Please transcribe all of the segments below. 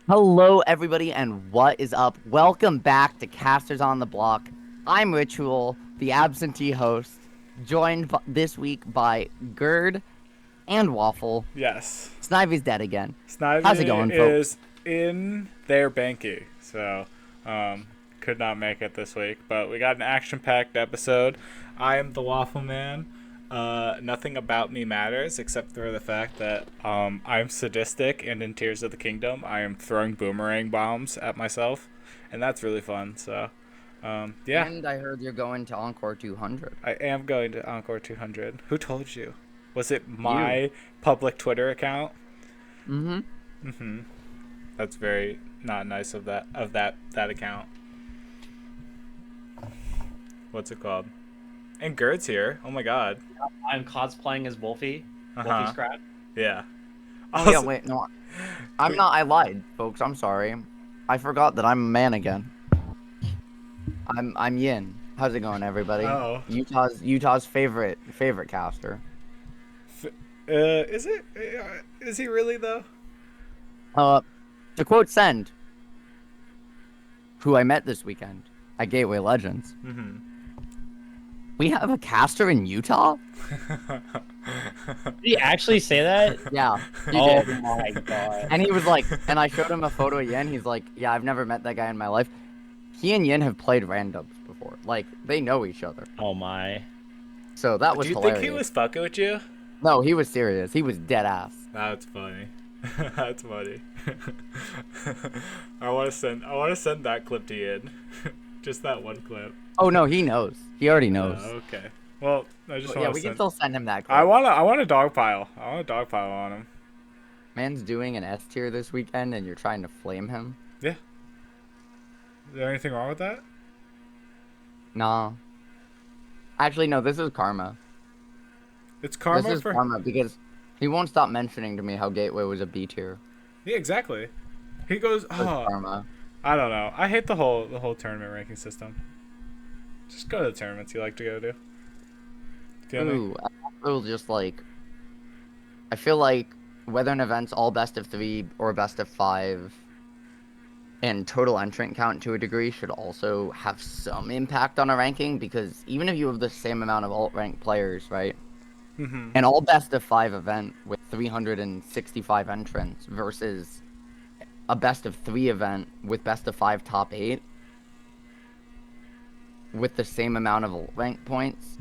Hello, everybody, and what is up? Welcome back to Casters on the Block. I'm Ritual, the absentee host, joined this week by Gerd and Waffle. Yes. Snivy's dead again. How's it Snivy going, folks? is in their banky, so could not make it this week. But we got an action-packed episode. I am the Waffle Man. Nothing about me matters except for the fact that I'm sadistic and in Tears of the Kingdom I am throwing boomerang bombs at myself, and that's really fun. So, yeah, And I heard you're going to Encore 200. I am going to Encore 200. Who told you? Was it You. my public Twitter account? Mm-hmm. Mm-hmm. That's very not nice of that account. What's it called? And Gerd's here. Oh my god. I'm cosplaying as Wolfie. Uh Wolfie huh. Scrat. Yeah. Oh, yeah, Also, wait, no. I'm not. I lied, folks. I'm sorry. I forgot that I'm a man again. I'm Yin. How's it going, everybody? oh. Utah's favorite caster. Is it? Is he really though? Uh, to quote Send, who I met this weekend at Gateway Legends, Mm-hmm. we have a caster in Utah? Did he actually say that? Yeah, he Oh did. my god. And he was like, and I showed him a photo of Yin. He's like, yeah, I've never met that guy in my life. He and Yin have played randoms before. Like, they know each other. Oh my. So that was Do you hilarious. think he was fucking with you? No, he was serious. He was dead ass. That's funny. That's funny. I want to send that clip to Ian. Just that one clip. Oh, no, he knows. He already knows. Okay. Well, I just But yeah, want we to can send. still send him that clip. I want a dog pile. I want a dog pile on him. Man's doing an S tier this weekend, and you're trying to flame him? Yeah. Is there anything wrong with that? Nah. Actually, no, this is karma. It's karma This is for. karma because he won't stop mentioning to me how Gateway was a B tier. Yeah, exactly. He goes, This is oh, karma. I don't know. I hate the whole tournament ranking system. Just go to the tournaments you like to go to. Feel me? Ooh, I feel just like I feel like whether an event's all best of 3 or best of 5 and total entrant count to a degree should also have some impact on a ranking because even if you have the same amount of alt rank players, right? Mm-hmm. An all best of 5 event with 365 entrants versus a best of 3 event with best of 5 top 8 with the same amount of alt rank points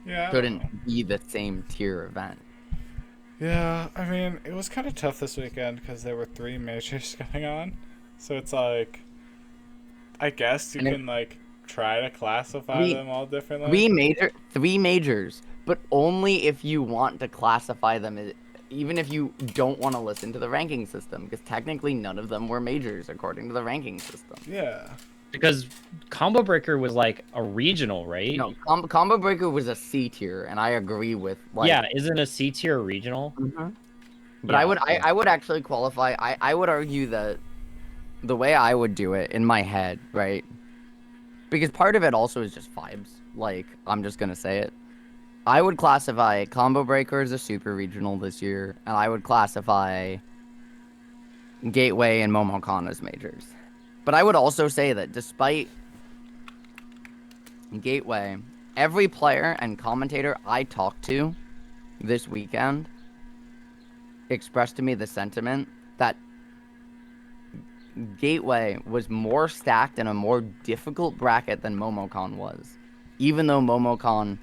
Yeah. I don't know. shouldn't be the same tier event. Yeah, I mean, it was kind of tough this weekend because there were 3 majors going on. So it's like, I guess you And can like try to classify them all differently. three majors, but only if you want to classify them as, even if you don't want to listen to the ranking system, because technically none of them were majors according to the ranking system. Yeah. Because Combo Breaker was like a regional, right? No, Combo Breaker was a C tier, and I agree with like. Yeah, isn't a C tier regional? Mhm. But Yeah, I would actually qualify. I would argue that the way I would do it in my head, right? Because part of it also is just vibes. Like, I'm just gonna say it. I would classify Combo Breaker as a super regional this year, and I would classify Gateway and Momocon as majors. But I would also say that despite Gateway, every player and commentator I talked to this weekend expressed to me the sentiment that Gateway was more stacked in a more difficult bracket than Momocon was, even though Momocon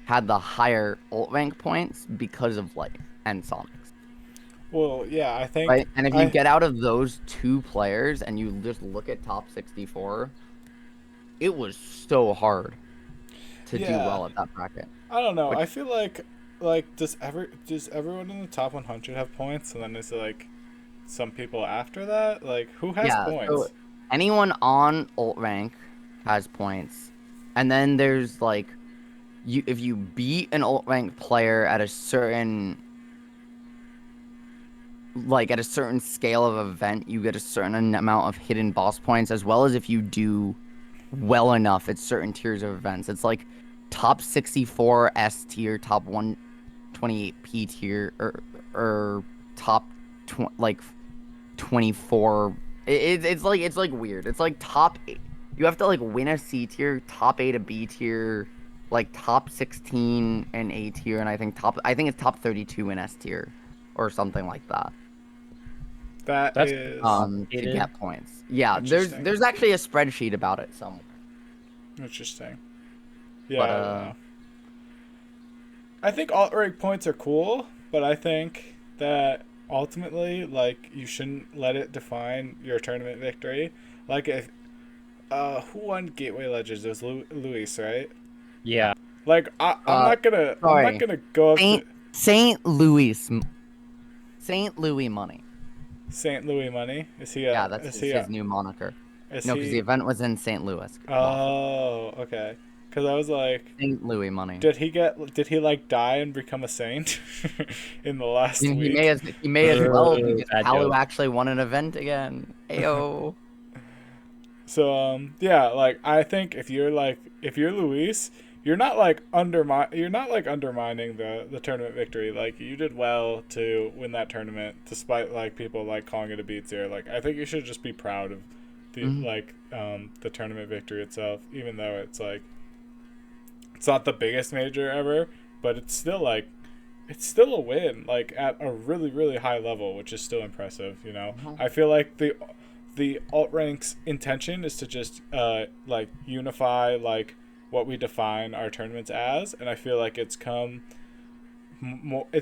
had the higher ult rank points because of Light and Sonics. Well, yeah, I think. Right? And if you get out of those 2 players and you just look at top 64, it was so hard to do Yeah. well at that bracket. I don't know. Which- I feel like does everyone in the top 100 have points, and then is it like some people after that? Like who has Yeah, points? so anyone on ult rank has points. And then there's like if you beat an ult rank player at a certain scale of event, you get a certain amount of hidden boss points, as well as if you do well enough at certain tiers of events. It's like top 64 S tier, top 128 P tier, or top 24. It's like weird. It's like top 8. You have to like win a C tier, top 8 a B tier, like top 16 an A tier, and I think it's top 32 in S tier, or something like that. That That's is To complicated. get points. Yeah, Interesting. there's actually a spreadsheet about it somewhere. interesting. Yeah, But I don't know. I think alt rank points are cool, but I think that ultimately, like, you shouldn't let it define your tournament victory. Like, if who won Gateway Legends? It was Luis, right? Yeah. Like, I'm not gonna sorry. go up to Saint Louis Saint Louis money. Saint Louis Money. Yeah, that's his new moniker. Is No, because the he? event was in St. Louis. Waffle. Oh, okay. Because I was like, St. Louis money. did he like die and become a saint in the I last mean, week? he may as well Boo, because bad Palu joke. actually won an event again. Ayo. So yeah, like I think if you're Luis, you're not like undermining the tournament victory. Like you did well to win that tournament despite like people like calling it a beat zero. Like I think you should just be proud of Mhm. the tournament victory itself, even though it's not the biggest major ever, but it's still a win, like at a really really high level, which is still impressive. Mhm. I feel like the alt ranks intention is to just like unify like what we define our tournaments as, and I feel like it's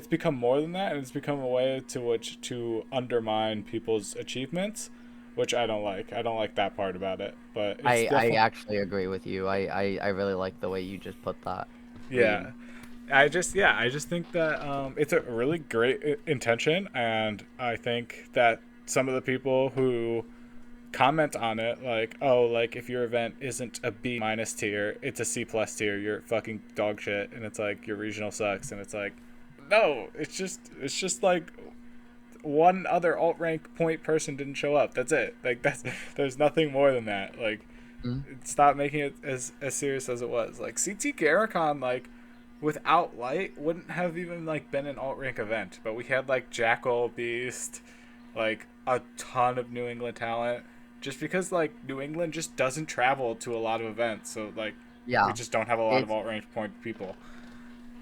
become more than that, and it's become a way to undermine people's achievements, which I don't like. I don't like that part about it, but it's I definitely actually agree with you. I really like the way you just put that. yeah. I just think that it's a really great intention, and I think that some of the people who comment on it like, oh, like if your event isn't a B minus tier, it's a C plus tier, you're fucking dog shit, and it's like your regional sucks, and it's like, no, it's just like one other alt rank point person didn't show up. That's it. Like there's nothing more than that. Like Mhm. stop making it as serious as it was. Like CT Garricon, like without light wouldn't have even like been an alt rank event, but we had like Jackal Beast, like a ton of New England talent, just because like New England just doesn't travel to a lot of events, so like we Yeah, just don't have a lot of it's alt rank point people.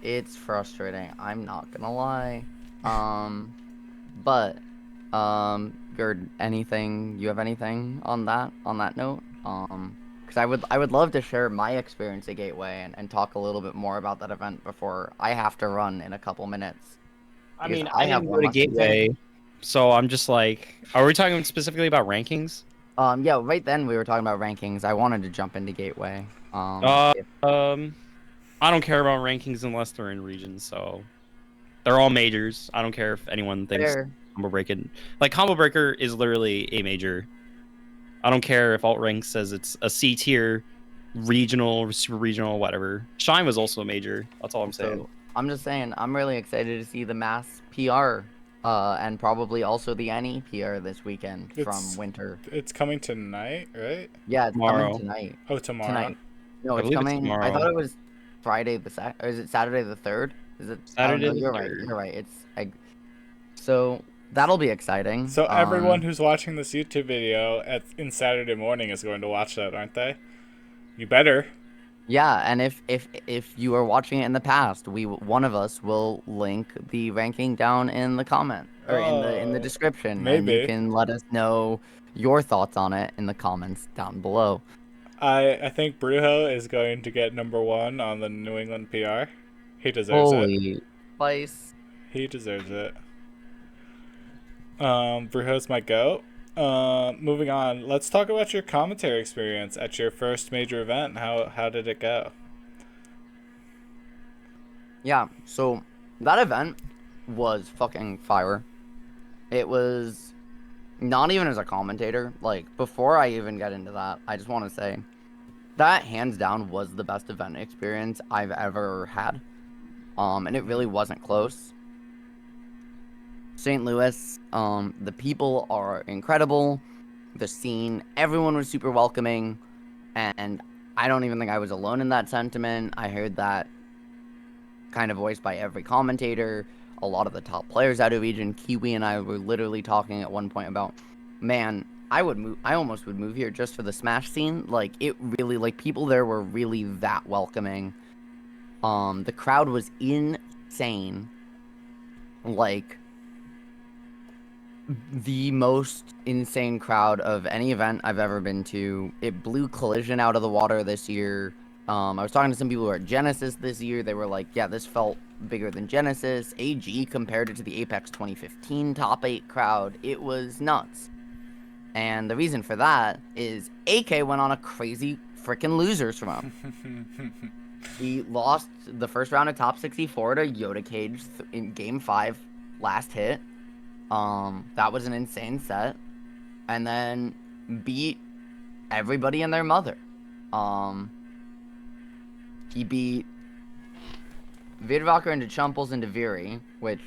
it's frustrating. I'm not gonna lie. Um, but Gerd, anything you have anything on that note? Because I would love to share my experience at Gateway and talk a little bit more about that event before I have to run in a couple minutes I because mean, I I have didn't go one to left to say. Gateway, so I'm just like, are we talking specifically about rankings? Yeah, right then we were talking about rankings. I wanted to jump into Gateway. Uh, If um, I don't care about rankings unless they're in regions, so they're all majors. I don't care if anyone thinks fair, Combo Breaker, like Combo Breaker is literally a major. I don't care if alt rank says it's a C tier, regional, super regional, whatever. Shine was also a major. That's all I'm saying. so I'm just saying I'm really excited to see the mass PR, and probably also the NE PR this weekend from It's Winter. it's coming tonight, right? Yeah, it's coming Tomorrow, tonight. Oh, tomorrow. Tonight. No, I it's believe it's coming. I thought tomorrow, it was Friday or is it Saturday the 3rd? Is it? Oh Saturday no, the you're right. third. You're right. So that'll be exciting. So everyone who's watching this YouTube video in Saturday morning is going to watch that, aren't they? You better. Yeah, and if you are watching it in the past, one of us will link the ranking down in the comment or in the Oh, description, and you maybe. can let us know your thoughts on it in the comments down below. I think Brujo is going to get number one on the New England PR. He deserves it. Holy spice. He deserves it. Brujo's my goat. Moving on. Let's talk about your commentary experience at your first major event. How did it go? Yeah, so that event was fucking fire. It was not even as a commentator. Like, before I even get into that, I just want to say that hands down was the best event experience I've ever had. And it really wasn't close. St. Louis, the people are incredible. The scene, everyone was super welcoming. And I don't even think I was alone in that sentiment. I heard that kind of voiced by every commentator. a lot of the top players out of region. Kiwi and I were literally talking at one point about, man, I almost would move here just for the Smash scene. Like, it really, like, people there were really that welcoming. The crowd was insane. Like, the most insane crowd of any event I've ever been to. It blew Collision out of the water this year. I was talking to some people who are at Genesis this year. They were like, yeah, this felt bigger than Genesis. AG compared it to the Apex 2015 top 8 crowd. It was nuts. And the reason for that is AK went on a crazy freaking losers run. He lost the first round of top 64 to Yoda Cage in game 5, last hit. That was an insane set. And then beat everybody and their mother. He beat Vidrocker into Chumples into Viri, which,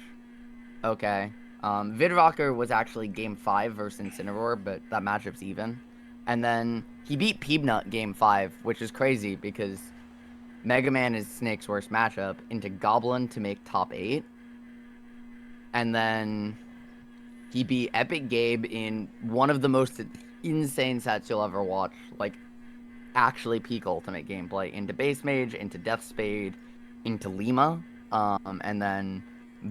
okay. Vidrocker was actually game 5 versus Incineroar, but that matchup's even. And then he beat Peebnut game 5, which is crazy because Mega Man is Snake's worst matchup, into Goblin to make top 8. And then he beat Epic Gabe in one of the most insane sets you'll ever watch. Like, actually peak ultimate gameplay. Into Base Mage, into Death Spade, into Lima. And then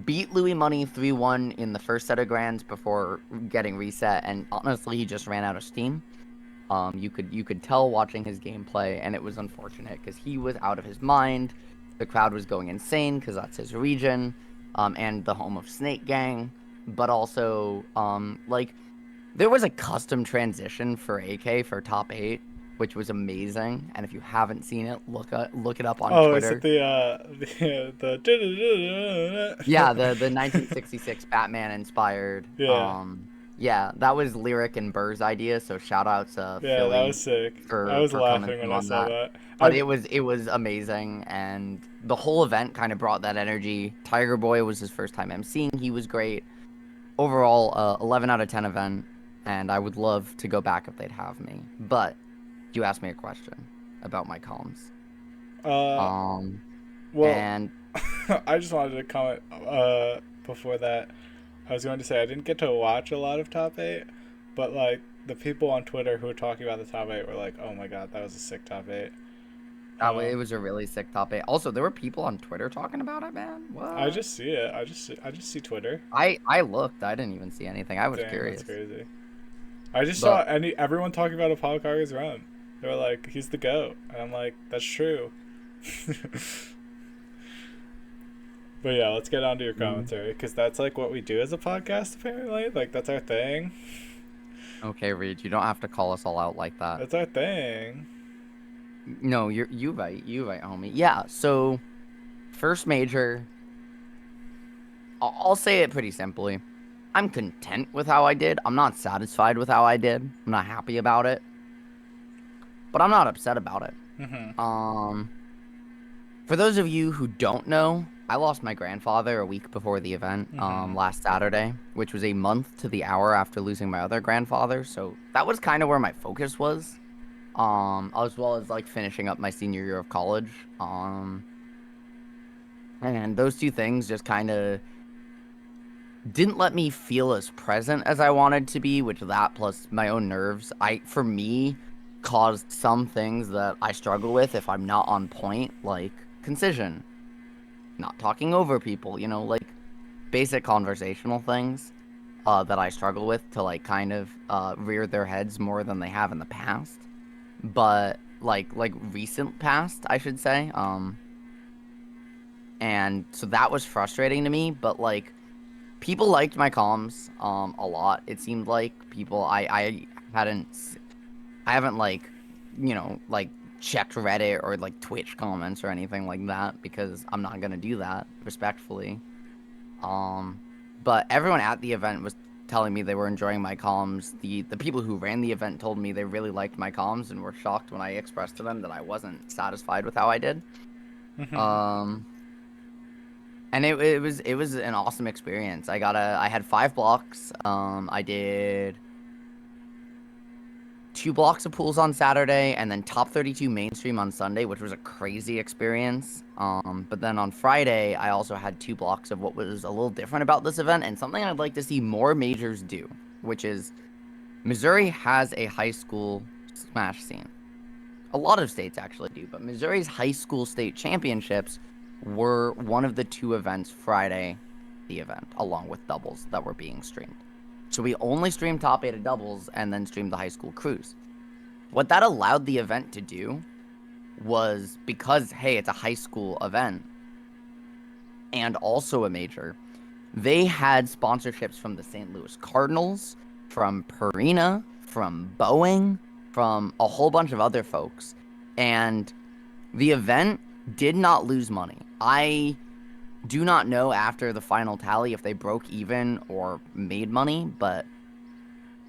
beat Louis Money 3-1 in the first set of Grands before getting reset. And honestly, he just ran out of steam. You could tell watching his gameplay, and it was unfortunate because he was out of his mind. The crowd was going insane because that's his region, and the home of Snake Gang. But also, like, there was a custom transition for AK for top 8, which was amazing. And if you haven't seen it, look it up on Oh, Twitter. is it the Yeah, the 1966 Batman inspired. Yeah. Yeah, that was Lyric and Burr's idea. So shout out to Yeah, Philly that was sick. I for was coming laughing when through I on saw that. that. But it was amazing, and the whole event kind of brought that energy. Tiger Boy was his first time emceeing. He was great. Overall, 11 out of 10 event, and I would love to go back if they'd have me. But you asked me a question about my comms. Uh, Um, well, and I just wanted to comment before that. I was going to say I didn't get to watch a lot of top 8, but like the people on Twitter who were talking about the top 8 were like, "Oh my god, that was a sick top 8." that way it was a really sick top 8. Also, there were people on Twitter talking about it, man. I What? just see it. I just see Twitter. I looked. I didn't even see anything. I was Dang, that's curious. crazy. I just saw But everyone talking about Apollo Karga's run. They were like, "He's the GOAT," and I'm like, "That's true." But yeah, let's get on to your commentary because that's like what we do as a podcast. Apparently, like that's our thing. okay, Reed, you don't have to call us all out like that. That's our thing. No, you right, homie. Yeah. So, first major. I'll say it pretty simply. I'm content with how I did. I'm not satisfied with how I did. I'm not happy about it. But I'm not upset about it. Mm-hmm. For those of you who don't know, I lost my grandfather a week before the event, last Saturday, which was a month to the hour after losing my other grandfather. So that was kind of where my focus was, as well as like finishing up my senior year of college. And those two things just kind of didn't let me feel as present as I wanted to be, which that plus my own nerves, for me, caused some things that I struggle with if I'm not on point, like concision, not talking over people, like basic conversational things that I struggle with to like kind of rear their heads more than they have in the past. But like recent past, I should say. And so that was frustrating to me, but like people liked my comms a lot. It seemed like people I haven't like like checked Reddit or like Twitch comments or anything like that because I'm not gonna do that respectfully. But everyone at the event was telling me they were enjoying my comms. The people who ran the event told me they really liked my comms and were shocked when I expressed to them that I wasn't satisfied with how I did. Mm-hmm. And it was an awesome experience. I had 5 blocks. I did 2 blocks of pools on Saturday, and then top 32 mainstream on Sunday, which was a crazy experience. But then on Friday, I also had 2 blocks of what was a little different about this event, and something I'd like to see more majors do, which is Missouri has a high school Smash scene. A lot of states actually do, but Missouri's high school state championships were one of the 2 events Friday, the event, along with doubles that were being streamed. So we only streamed top 8 of doubles and then streamed the high school cruise. What that allowed the event to do was, because, hey, it's a high school event and also a major, they had sponsorships from the St. Louis Cardinals, from Purina, from Boeing, from a whole bunch of other folks. And the event did not lose money. I do not know after the final tally if they broke even or made money, but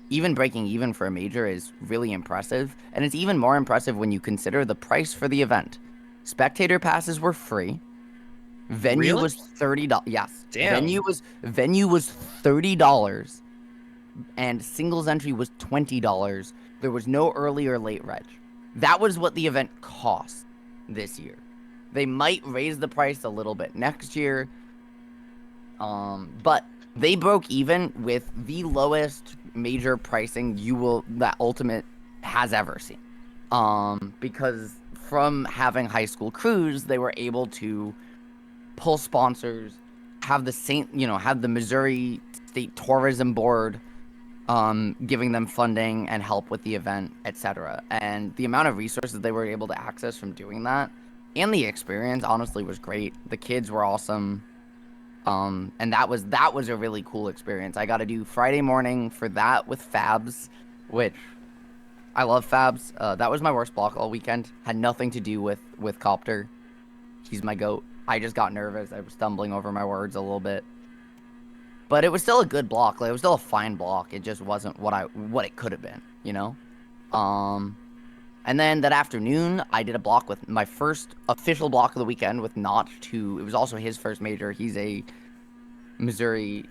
even breaking even for a major is really impressive. And it's even more impressive when you consider the price for the event. Spectator passes were free. Venue Really? was $30. Yes. Damn. Venue was $30 and singles entry was $20. There was no early or late reg. That was what the event cost this year. They might raise the price a little bit next year. But they broke even with the lowest major pricing that Ultimate has ever seen. Because from having high school cruise, they were able to pull sponsors, have the Missouri State Tourism Board giving them funding and help with the event, etc. And the amount of resources they were able to access from doing that, and the experience, honestly, was great. The kids were awesome. And that was a really cool experience. I got to do Friday morning for that with Fabs, which I love Fabs. That was my worst block all weekend. Had nothing to do with Copter. He's my goat. I just got nervous. I was stumbling over my words a little bit. But it was still a good block. Like, it was still a fine block. It just wasn't what it could have been, you know? And then that afternoon, I did a block with my first official block of the weekend with Notch, who, it was also his first major. He's a Missouri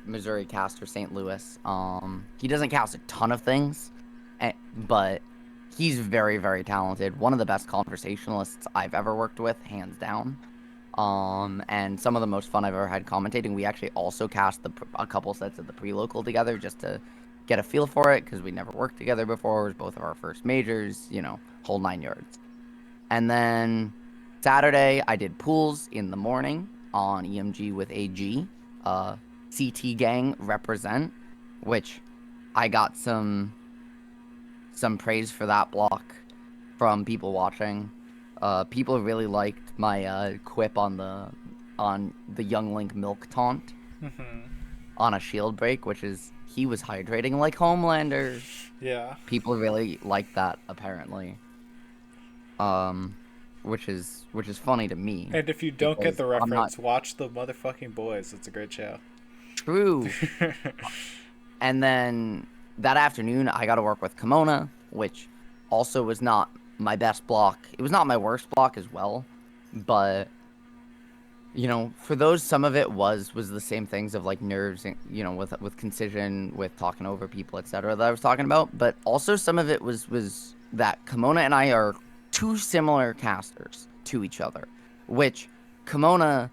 caster, St. Louis. He doesn't cast a ton of things, but he's very, very talented. One of the best conversationalists I've ever worked with, hands down. And some of the most fun I've ever had commentating. We actually also cast a couple sets of the pre-local together just to get a feel for it, because we never worked together before. It was both of our first majors, whole 9 yards. And then Saturday, I did pools in the morning on EMG with AG. CT gang represent, which I got some praise for that block from people watching. People really liked my quip on the Young Link milk taunt on a shield break, which is, he was hydrating like Homelander. Yeah. People really liked that, apparently. Which is funny to me. And if you don't get the because reference, watch the motherfucking Boys. It's a great show. True. And then that afternoon, I got to work with Kimona, which also was not my best block. It was not my worst block as well, but for those, some of it was the same things of like nerves, with concision, with talking over people, etc. that I was talking about. But also some of it was that Kimona and I are two similar casters to each other, which Kimona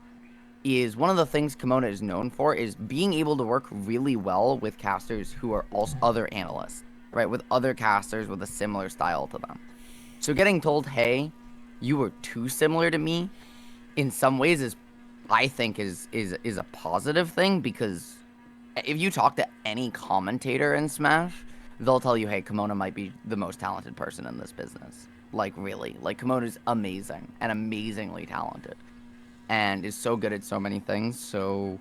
is one of the things Kimona is known for, is being able to work really well with casters who are also other analysts, right? With other casters with a similar style to them. So getting told, hey, you were too similar to me, in some ways I think is a positive thing, because if you talk to any commentator in Smash, they'll tell you, hey, Kimona might be the most talented person in this business. Like, really. Like, Kimona's amazing and amazingly talented and is so good at so many things. So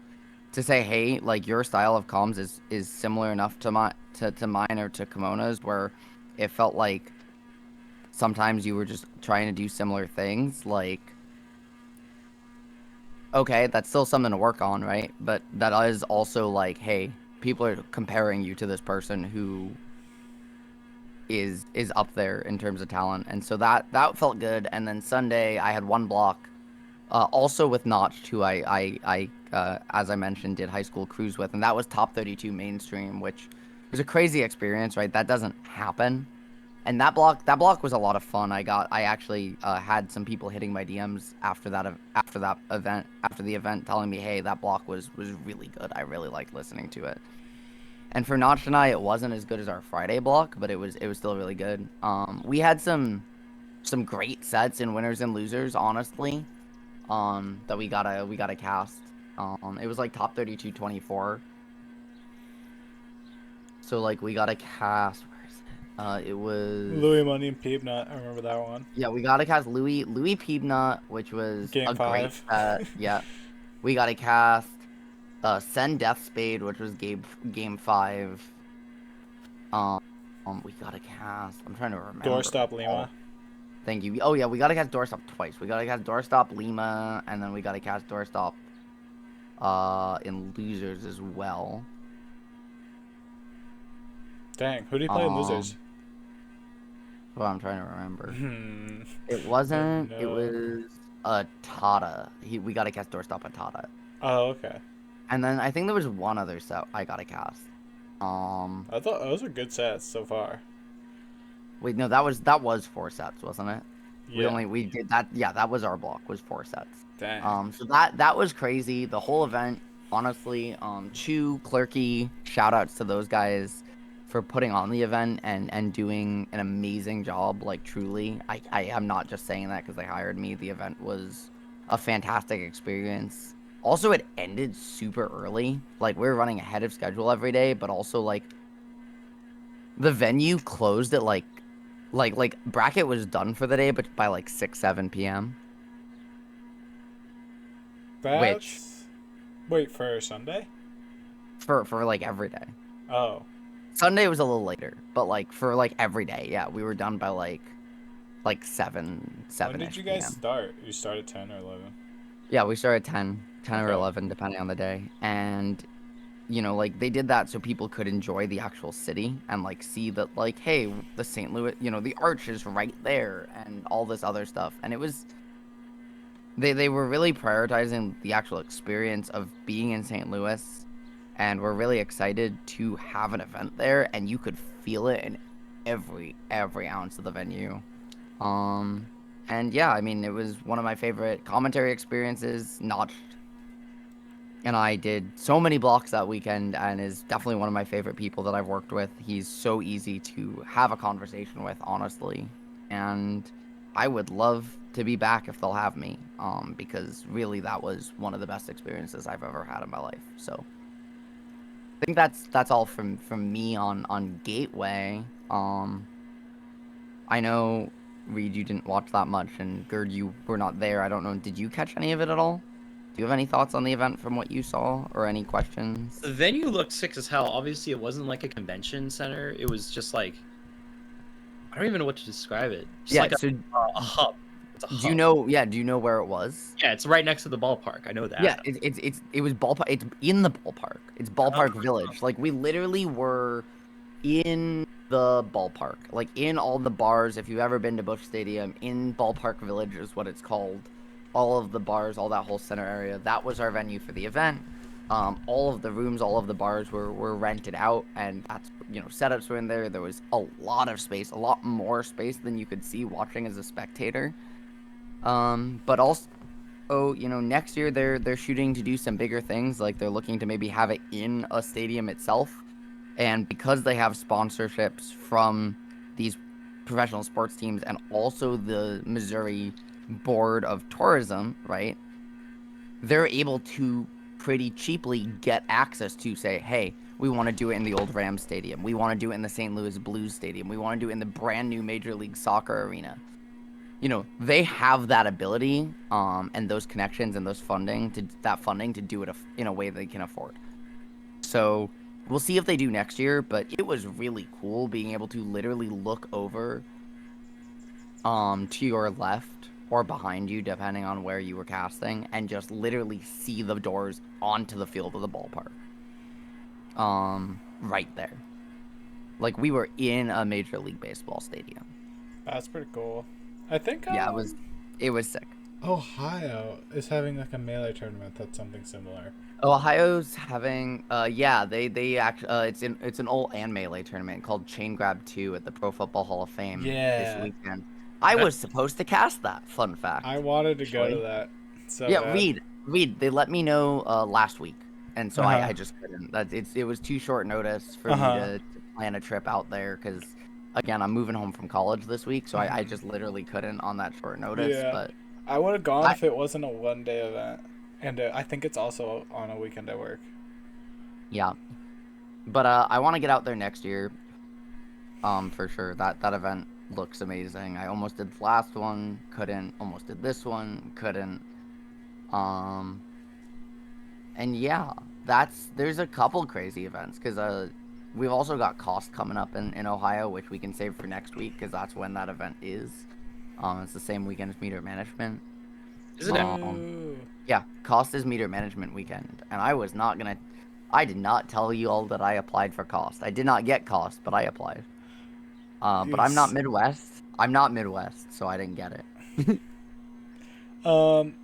to say, hey, like, your style of comms is similar enough to mine or to Kimona's, where it felt like sometimes you were just trying to do similar things, like, okay, that's still something to work on, right? But that is also like, hey, people are comparing you to this person who is up there in terms of talent. And so that felt good. And then Sunday, I had one block, also with Notch, who I as I mentioned, did high school cruise with, and that was top 32 mainstream, which was a crazy experience, right? That doesn't happen And that block was a lot of fun. I actually had some people hitting my DMs after that event, after the event, telling me, hey, that block was really good. I really liked listening to it. And for Notch and I, it wasn't as good as our Friday block, but it was still really good. We had some great sets in winners and losers, honestly. That we gotta cast. It was like top 32 24. So like we gotta cast. Where is it? It was Louis Money and Peanut. I remember that one. yeah. We gotta cast Louis Peabnut, which was Game a great 5. set. Yeah. We gotta cast Send Death Spade, which was game 5. Um, we gotta cast. I'm trying to remember. Doorstop Lima. Thank you. Oh yeah, we gotta cast Doorstop twice. We gotta cast Doorstop Lima, and then we gotta cast Doorstop in losers as well. Dang, who do you play in losers? Well, I'm trying to remember. Hmm. It wasn't. No. It was a Tata. We gotta cast Doorstop a Tata. Oh, okay. And then I think there was one other set I gotta cast. I thought those were good sets so far. Wait, no, that was 4 sets, wasn't it? Yeah. We did that. Yeah, that was our block. Was 4 sets. Dang. So that was crazy. The whole event, honestly. Chu, Clerky, shout outs to those guys for putting on the event and doing an amazing job. Like truly, I am not just saying that because they hired me. The event was a fantastic experience. Also, it ended super early. Like we were running ahead of schedule every day, but also like the venue closed at like bracket was done for the day, but by like 6-7 p.m. That's... Wait, for Sunday? For like every day. Oh. Sunday was a little later, but like for like every day, yeah, we were done by like 7 When did you guys p.m. start? You started 10 or 11? Yeah, we started 10 or Okay. 11 depending on the day, and you know, like they did that so people could enjoy the actual city and like see that like, hey, the St. Louis, you know, the arch is right there and all this other stuff, and it was they were really prioritizing the actual experience of being in St. Louis, and we're really excited to have an event there, and you could feel it in every ounce of the venue. And yeah, I mean, it was one of my favorite commentary experiences. Notch and I did so many blocks that weekend, and is definitely one of my favorite people that I've worked with. He's so easy to have a conversation with, honestly, and I would love to be back if they'll have me. Because really, that was one of the best experiences I've ever had in my life. So I think that's all from me on Gateway. I know, Reed, you didn't watch that much, and Gerd, you were not there. I don't know. Did you catch any of it at all? Do you have any thoughts on the event from what you saw, or any questions? The venue looked sick as hell. Obviously, it wasn't like a convention center. It was just like, I don't even know what to describe it. Just Yeah. like So a hub. It's a hub. do you know? Yeah. Do you know where it was? Yeah, it's right next to the ballpark. I know that. Yeah. It was ballpark. It's in the ballpark. It's Ballpark Village. Like we literally were in the ballpark, like in all the bars. If you've ever been to Busch Stadium, in Ballpark Village is what it's called. All of the bars, all that whole center area, that was our venue for the event. All of the rooms, all of the bars were rented out, and that's, you know, setups were in there. There was a lot of space, a lot more space than you could see watching as a spectator. But also, you know, next year they're shooting to do some bigger things. Like they're looking to maybe have it in a stadium itself. And because they have sponsorships from these professional sports teams and also the Missouri Board of Tourism, right? They're able to pretty cheaply get access to say, hey, we want to do it in the old Rams Stadium. We want to do it in the St. Louis Blues Stadium. We want to do it in the brand new Major League Soccer arena. You know, they have that ability, and those connections and funding to do it in a way they can afford. So we'll see if they do next year, but it was really cool being able to literally look over to your left or behind you, depending on where you were casting, and just literally see the doors onto the field of the ballpark. Right there. Like we were in a Major League Baseball stadium. That's pretty cool. I think Yeah, it was sick. Ohio is having like a melee tournament that's something similar. Ohio's having yeah, they actually it's an old and melee tournament called Chain Grab 2 at the Pro Football Hall of Fame this Yeah, weekend. I That was supposed to cast that, fun I fact. wanted to go to Actually. that so Yeah, bad. Reed, they let me know last week. And so Uh huh. I just couldn't. It was too short notice for Uh me huh. to plan a trip out there because again, I'm moving home from college this week, so I Hmm. just literally couldn't on that short notice, Yeah, but I would have gone I if it wasn't a 1 day event, and I think it's also on a weekend at work. yeah. But I want to get out there next year. For sure. That event looks amazing. I almost did the last one, couldn't. Almost did this one, couldn't. Um, and yeah, there's a couple crazy events because we've also got Cost coming up in Ohio, which we can save for next week because that's when that event is. It's the same weekend as meter management. is it? Um, Ooh. yeah, Cost is meter management weekend, and I was not gonna. I did not tell you all that I applied for Cost. I did not get Cost, but I applied. But I'm not Yes. Midwest. I'm not Midwest, so I didn't get it.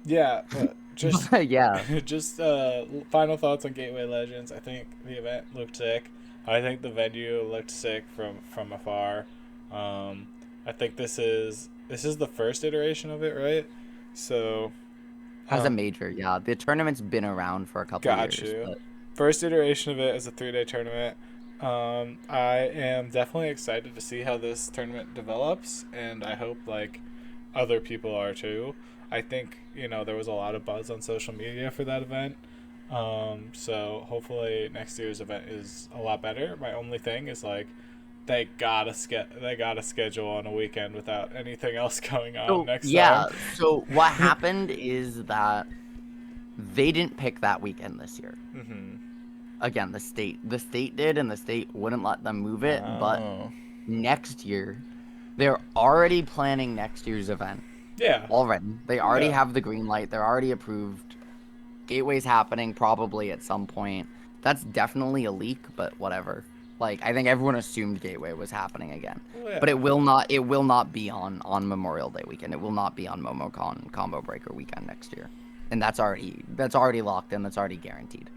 Yeah, but just But yeah, just final thoughts on Gateway Legends. I think the event looked sick. I think the venue looked sick from afar. Um, I think this is the first iteration of it, right? So, as a um, major, yeah, the tournament's been around for a couple got years, you. but First iteration of it is a 3 day tournament. I am definitely excited to see how this tournament develops, and I hope like other people are too. I think there was a lot of buzz on social media for that event. So hopefully next year's event is a lot better. My only thing is like they gotta schedule on a weekend without anything else going on so next time. yeah. So what happened is that they didn't pick that weekend this year. Mm-hmm. Again, the state did, and the state wouldn't let them move it. But Oh. next year, they're already planning next year's event. Yeah. Already, they already Yeah. have the green light. They're already approved. Gateway's happening probably at some point. That's definitely a leak, but whatever. Like I think everyone assumed Gateway was happening again. Well, But yeah. it will not be on Memorial Day weekend. It will not be on MomoCon Combo Breaker weekend next year. And that's already locked in. That's already guaranteed.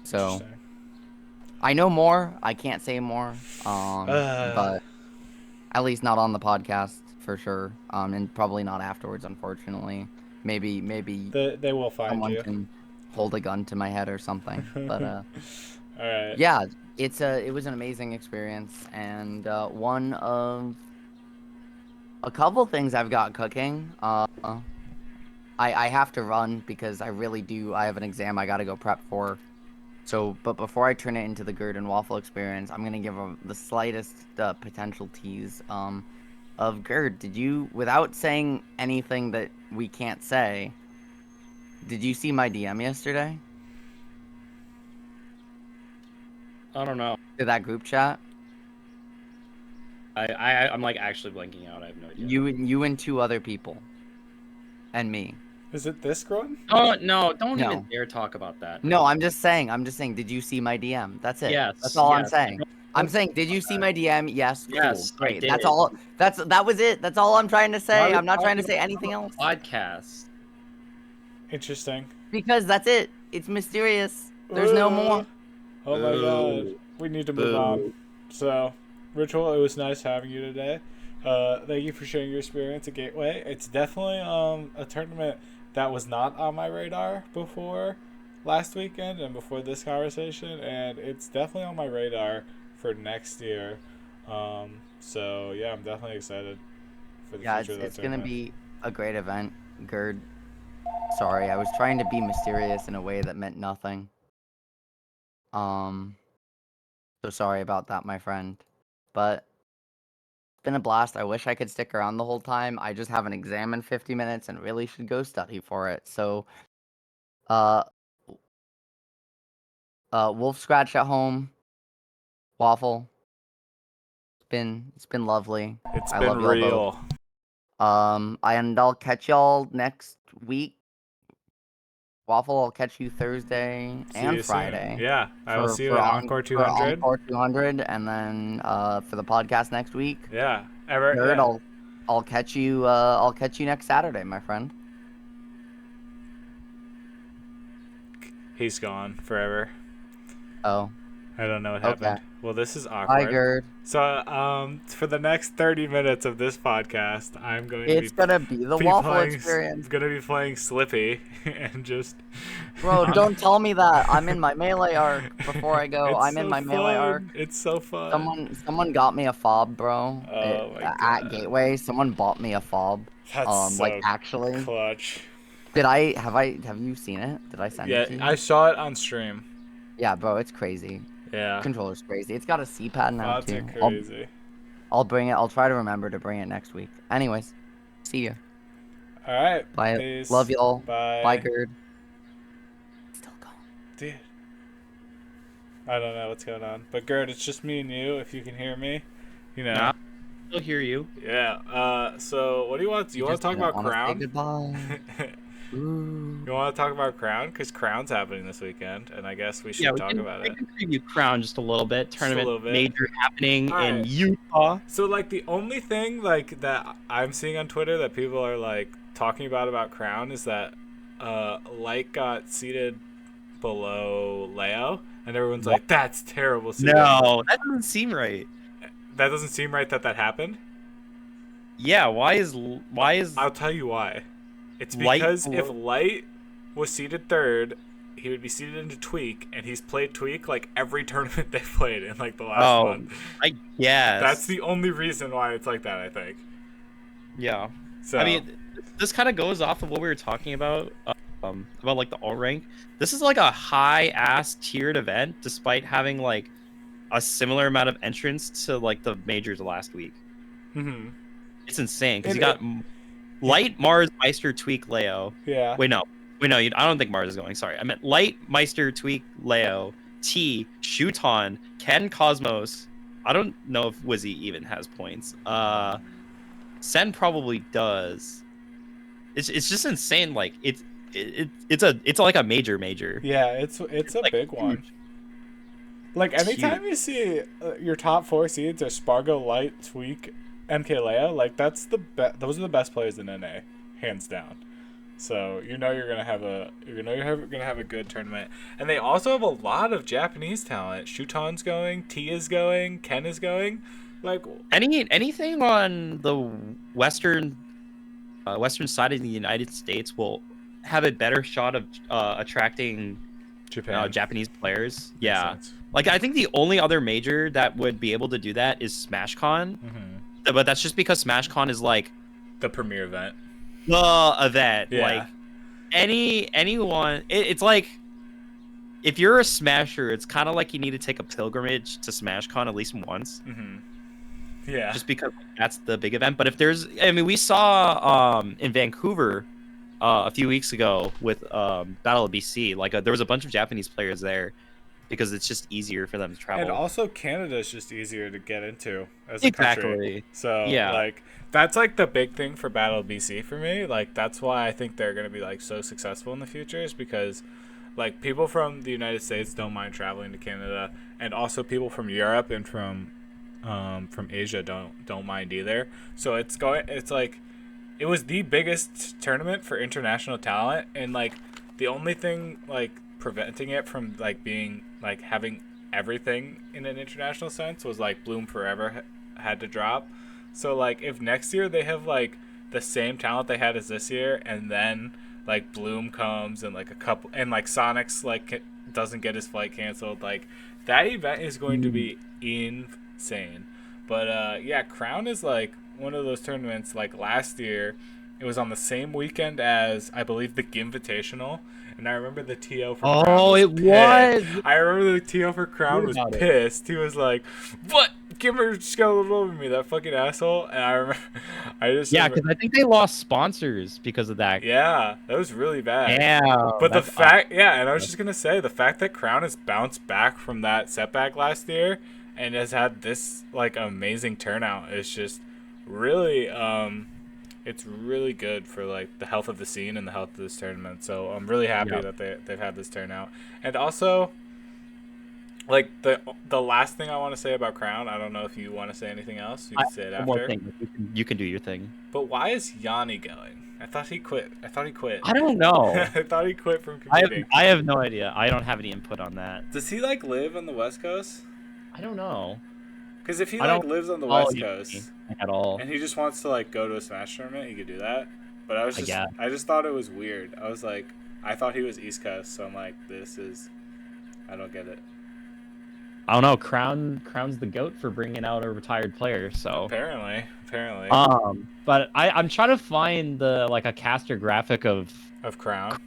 So, Interesting. I know more. I can't say more. Uh, But at least not on the podcast for sure. And probably not afterwards, unfortunately. Maybe they will find someone you. can hold a gun to my head or something. But All right. yeah, it was an amazing experience and one of a couple things I've got cooking. I have to run because I really do. I have an exam I got to go prep for. So, but before I turn it into the Gerd and Waffle experience, I'm gonna give the slightest potential tease. Of Gerd, did you, without saying anything that we can't say, did you see my DM yesterday? I don't know. To that group chat? I'm like actually blanking out. I have no idea. You and two other people, and me. Is it this one? Oh no! Don't even No, dare talk about that. no, I'm just saying. I'm just saying. Did you see my DM? That's it. That's Yes, all I'm yes. saying. I'm Don't saying, did you see my DM? Yes, cool, Yes, I great. That's did. all. That was it. That's all I'm trying to Why are say. we I'm not trying to talking say about anything it else on the podcast? Interesting. because that's it. It's mysterious. There's no Uh, more. oh my god. Boo. We need to move on. Boo. So, Ritual, it was nice having you today. Thank you for sharing your experience at Gateway. It's definitely a tournament that was not on my radar before last weekend and before this conversation, and it's definitely on my radar for next year. So yeah, I'm definitely excited for the Yeah, future it's of that it's gonna tournament. be a great event. Gerd, sorry, I was trying to be mysterious in a way that meant nothing. Um, so sorry about that, my friend. But it's been a blast. I wish I could stick around the whole time. I just have an exam in 50 minutes and really should go study for it. So, uh, Wolf Scratch at home, Waffle. It's been lovely. It's I been love y'all both. real. And I'll catch y'all next week. Waffle, I'll catch you Thursday See and you soon. Friday Yeah, I will for see you at Encore for 200. Encore 200, and then for the podcast next week. Yeah, ever. Nerd, Yeah. I'll catch you next Saturday, my friend. He's gone forever. Oh, I don't know what okay. happened. Well, this is Hi, awkward. Gerd. So, for the next 30 minutes of this podcast, I'm going to It's gonna be the waffle experience. Going to be playing Slippy and just. Bro, don't tell me that. I'm in my melee arc. Before I go, It's I'm in so my melee arc. fun. It's so fun. Someone got me a fob, bro. Oh my At God. Gateway, someone bought me a fob. That's so like actually. clutch. Have you seen it? Did I send Yeah, it to you? I saw it on stream. Yeah, bro, it's crazy. Yeah. Controller's crazy. It's got a C-pad now Lots too. of crazy. I'll bring it. I'll try to remember to bring it next week. Anyways, see ya. All right. Bye. Peace. Love y'all. Bye. Bye, Gerd. Still going. Dude. I don't know what's going on. But Gerd, it's just me and you, if you can hear me. You know. Nah, I'll hear you. Yeah. So what do you want? Do you want to talk about Crown? Goodbye. Ooh. You want to talk about Crown? Because Crown's happening this weekend, and I guess we should talk about it. We can preview Crown just a little bit. Tournament little bit. major happening All in right. Utah. So, like, the only thing, like, that I'm seeing on Twitter that people are, like, talking about Crown is that Light got seated below Leo, and everyone's like, that's terrible seating. No, that doesn't seem right. That doesn't seem right that happened? Yeah, why is I'll tell you why. It's Light because if below- Light was seated third, he would be seated into Tweak, and he's played Tweak, like, every tournament they played in, like, the last one. I guess That's the only reason why it's like that, I think. yeah. So I mean, this kind of goes off of what we were talking about like the alt rank. This is like a high ass tiered event, despite having like a similar amount of entrants to like the majors last week. hmm It's insane because And you got Light, Mars, Meister, Tweak, Leo. yeah. Wait, no. I don't think Mars is going. Sorry, I meant Light, Meister, Tweak, Leo, T, Shuton, Ken, Cosmos. I don't know if Wizzy even has points. Sen probably does. It's just insane. Like it's like a major. Yeah, it's a like, big one. huge. Like It's anytime you see your top 4 seeds are Spargo, Light, Tweak, MK Leia, like that's those are the best players in NA, hands down. So you're gonna have a good tournament, and they also have a lot of Japanese talent. Shuton's going, T is going, Ken is going, like Anything on the western side of the United States will have a better shot of attracting Japan. Japanese players. Makes Yeah. sense. Like I think the only other major that would be able to do that is SmashCon, Mhm. but that's just because SmashCon is like The premier event. the event. Yeah. Like anyone, it's like if you're a Smasher, it's kind of like you need to take a pilgrimage to SmashCon at least once, Yeah. just because that's the big event. But if there's, I mean, we saw in Vancouver a few weeks ago with Battle of BC, like there was a bunch of Japanese players there because it's just easier for them to travel. And also Canada is just easier to get into as a country. Exactly. So Yeah. like that's like the big thing for Battle of BC for me. Like that's why I think they're gonna be like so successful in the future is because like people from the United States don't mind traveling to Canada, and also people from Europe and from Asia don't mind either. So it's like it was the biggest tournament for international talent, and like the only thing like preventing it from like being like having everything in an international sense was like Bloom Forever had to drop. So like if next year they have like the same talent they had as this year, and then like Bloom comes and like a couple and like Sonic's like doesn't get his flight canceled, like that event is going to be insane. But yeah, Crown is like one of those tournaments. Like last year it was on the same weekend as I believe the Invitational, and I remember the TO for Crown was pissed. I remember the TO for Crown was pissed. He was like, "What? Gimmer just got a little over me, that fucking asshole." And I remember, because I think they lost sponsors because of that. Yeah, that was really bad. Yeah, but the fact, and I was just gonna say the fact that Crown has bounced back from that setback last year and has had this like amazing turnout is just really it's really good for like the health of the scene and the health of this tournament. So I'm really happy that they've had this turnout. And also like the last thing I want to say about Crown, I don't know if you want to say anything else. You can say it after. One more thing. You can do your thing. But why is Yanni going? I thought he quit. I don't know. I thought he quit from I competing. have no idea. I don't have any input on that. Does he like live on the West Coast? I don't know. Because if he I like don't lives on the follow West you Coast at all. and he just wants to like go to a Smash tournament, he could do that. But I just thought it was weird. I was like, I thought he was East Coast, so I'm like, I don't get it. I don't know. Crown's the GOAT for bringing out a retired player. So Apparently. but I'm trying to find a caster graphic of Crown.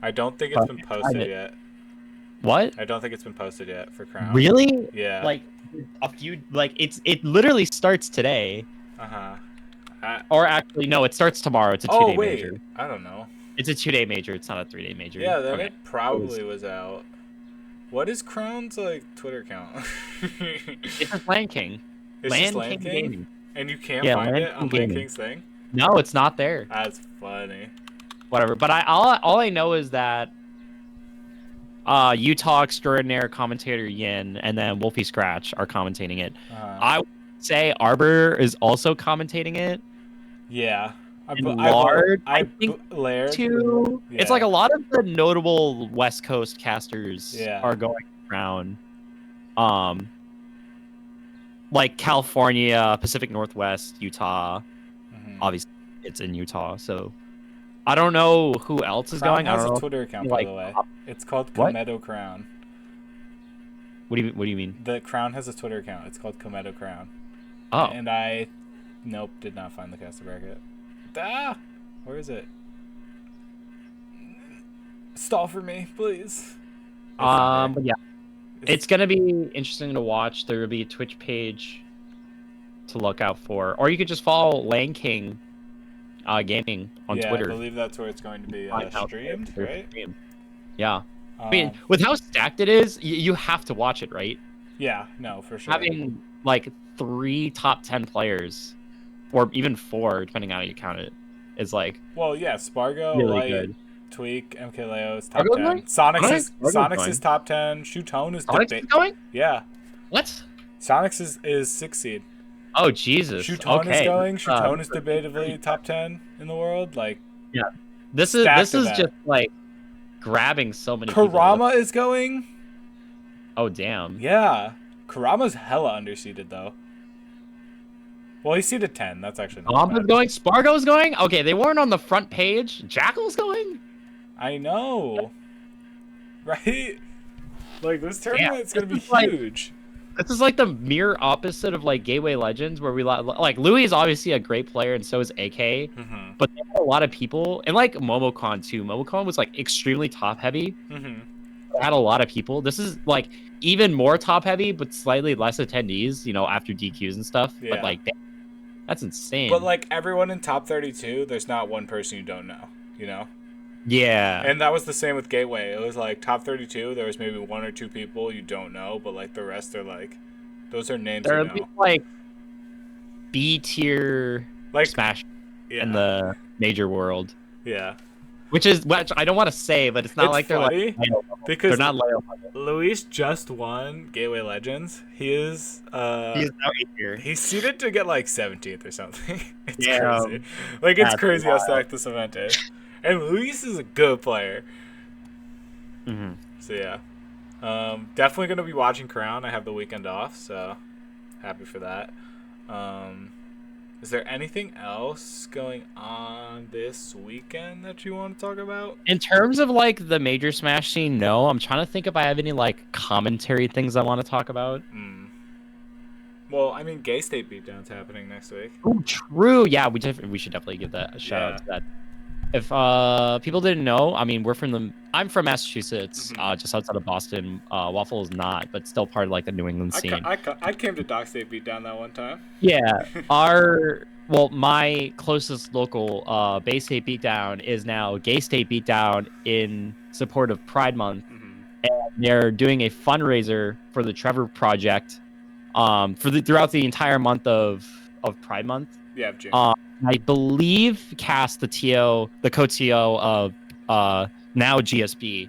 I don't think it's been posted yet. What? I don't think it's been posted yet for Crown. Really? Yeah. Like a few. Like it literally starts today. Or actually, no, it starts tomorrow. It's a 2-day major. I don't know. It's a 2-day major. It's not a 3-day major. Yeah, then it probably was out. What is Crown's Twitter account? It's just Land King. It's Land just Land King? Gaming. And you can't find it on Land King's thing? No, it's not there. That's funny. Whatever. But all I know is that Utah extraordinaire commentator Yin and then Wolfie Scratch are commentating it. I would say Arbor is also commentating it. Yeah. I think Laird too. Yeah. It's like a lot of the notable West Coast casters Yeah. are going around. Like California, Pacific Northwest, Utah. Obviously, it's in Utah, so I don't know who else is Crown going. I has don't a know. Twitter account, by the way. It's called What? Komedo Crown. What do you mean? The Crown has a Twitter account. It's called Komedo Crown. Oh, And did not find the caster bracket. Where is it? Stall for me, please. but yeah, it's gonna be interesting to watch. There will be a Twitch page to look out for, or you could just follow Lane King Gaming on Twitter. I believe that's where it's going to be streamed, right? Yeah. I mean, with how stacked it is, you have to watch it, right? Yeah, no, for sure. Having like 3 top 10 players, or even 4, depending on how you count it, is like. Well, yeah, Spargo, really Light, good. Tweak, MKLeo is top Spargo's 10. going? Sonics is top 10. Shootone is Sonics is going? Yeah. What? Sonics is 6 seed. Oh Jesus! Shootone is going. Shootone Shootone is debatably top 10 in the world. Like, yeah, this is just like grabbing so many. Karama is going. Oh damn! Yeah, Karama's hella underseeded though. Well, he's seeded 10. That's actually not Bomb's bad. going. Spargo's going. Okay, they weren't on the front page. Jackal's going. I know, right? Like this tournament's gonna be like- huge. This is like the mirror opposite of like Gateway Legends, where we like Louis is obviously a great player, and so is AK. But they had a lot of people, and like Momocon too. Momocon was like extremely top heavy. They had a lot of people. This is like even more top heavy, but slightly less attendees. You know, after DQs and stuff. Yeah. But like, that's insane. But like everyone in top 32, there's not one person you don't know. You know. Yeah. And that was the same with Gateway. It was like top 32. There was maybe 1 or 2 people you don't know, but like the rest are like, those are names They're you know. like B tier Like Smash yeah, in the major world, yeah. which I don't want to say, but it's not It's like they're funny like because they're not loyal. Luis just won Gateway Legends. He is He's now 8 here. he's seeded to get like 17th or something. It's Yeah, crazy. Like it's that's crazy how wild. stacked this event is. And Luis is a good player. Mm-hmm. So yeah. Definitely gonna be watching Crown. I have the weekend off, so happy for that. Is there anything else going on this weekend that you want to talk about? In terms of like the major Smash scene, no. I'm trying to think if I have any like commentary things I want to talk about. Well, I mean, Gay State Beatdown's happening next week. Oh, true. Yeah, we should definitely give that a shout out to that. If people didn't know, I mean, I'm from Massachusetts, just outside of Boston. Waffle is not, but still part of like the New England scene. I came to Dock State Beatdown that one time. Yeah, my closest local Bay State Beatdown is now Gay State Beatdown in support of Pride Month, and they're doing a fundraiser for the Trevor Project, throughout the entire month of Pride Month. Yeah, June. I believe Cass, the co-TO of now GSB,